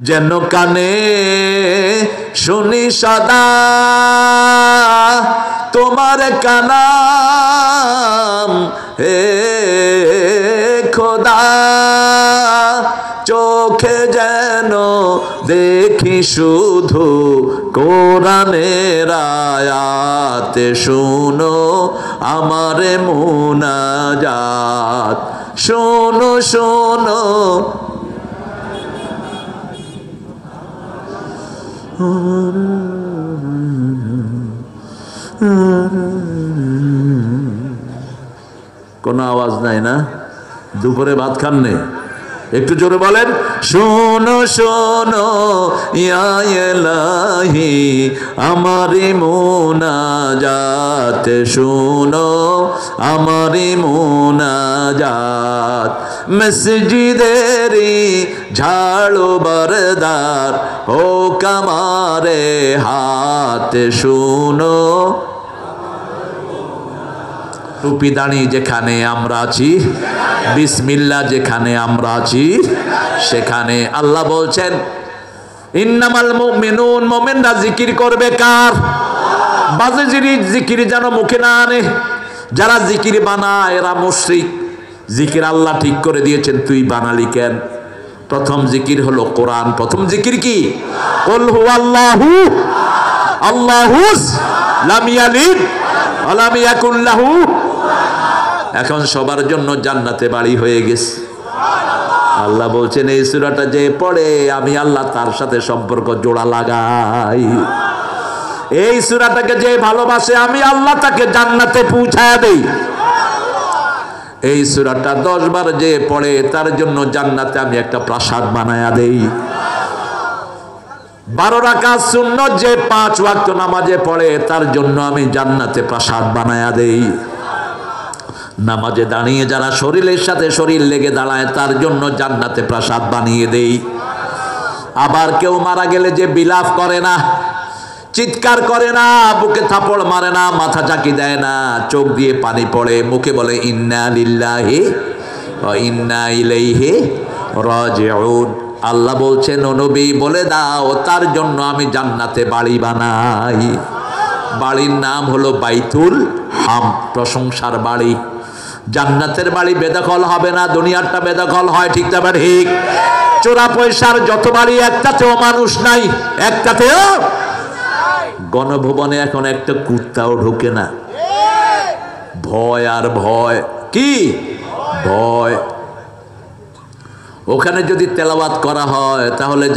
যেন কানে শুনি সদা তোমার কালাম হে খোদা, চোখে যেন দেখি শুধু কোরআনের আয়াত, শুনো আমার মুনাজাত, শোনো শোনো কোনো আওয়াজ নাই না? দুপুরে ভাত খান নেই? একটু জোরে বলেন, শোনো শোনো ইয়া ইলাহি আমারি মুনাজাত, শোনো আমারি মুনাজাত, মসজিদেরি ঝাড়ু বরদার ও কামারে হাত, শোনো টুপি দাঁড়ি যেখানে আমরা আছি, বিসমিল্লাহ যেখানে আমরা আছি সেখানে। আল্লাহ বলছেন ইন্নামাল মুমিনুন, মুমিনরা জিকির করবে কার? বাজে জিকির যেন মুখে না আনে। যারা জিকির বানায় এরা মুশরিক। জিকির আল্লাহ ঠিক করে দিয়েছেন, তুই বানালি কেন? প্রথম জিকির হলো কোরআন। প্রথম জিকির কি? কুল হুয়াল্লাহু আল্লাহুস লাম ইয়ালিদ ওয়া লাম ইয়াকুল লাহু। এখন সবার জন্য জান্নাতে বাড়ি হয়ে গেছে। আল্লাহ বলছেন এই সূরাটা যে পড়ে আমি আল্লাহ তার সাথে সম্পর্ক জোড়া লাগাই। এই সূরাটাকে যে ভালোবাসে আমি আল্লাহ তাকে জান্নাতে পৌঁছায় দেই। এই সূরাটা 10 বার যে পড়ে তার জন্য জান্নাতে আমি একটা প্রাসাদ বানায়া দেই। 12 রাকাত সুন্নত যে 5 ওয়াক্ত নামাজে পড়ে তার জন্য আমি জান্নাতে প্রাসাদ বানায়া দেই। নামাজে দাঁড়িয়ে যারা শরীরের সাথে শরীর লেগে দাঁড়ায় তার জন্য জান্নাতে প্রাসাদ বানিয়ে দেই। আবার কেউ মারা গেলে যে বিলাপ করে না, চিৎকার করে না, বুকে থাপড় মারে না, মাথা চাকি দেয় না, চোখ দিয়ে পানি পড়ে, মুখে বলে ইন্না লিল্লাহি ওয়া ইন্না ইলাইহি রাজিউন। আল্লাহ বলছেন ও নবী বলে দাও তার জন্য আমি জান্নাতে বাড়ি বানাই। বাড়ির নাম হলো বাইতুল হাম, প্রশংসার বাড়ি। জান্নাতের বাড়ি বেদখল হবে না, দুনিয়ারটা বেদখল হয়, ঠিক না ঠিক? চোরা পয়সার যত বাড়ি একটাতেও মানুষ নাই, একটাতেও। গণভবনে এখন একটা কুত্তাও ঢোকে না, ভয় আর ভয়। কি ভয়? ওখানে যদি তেলাওয়াত করা হয় তাহলে যায়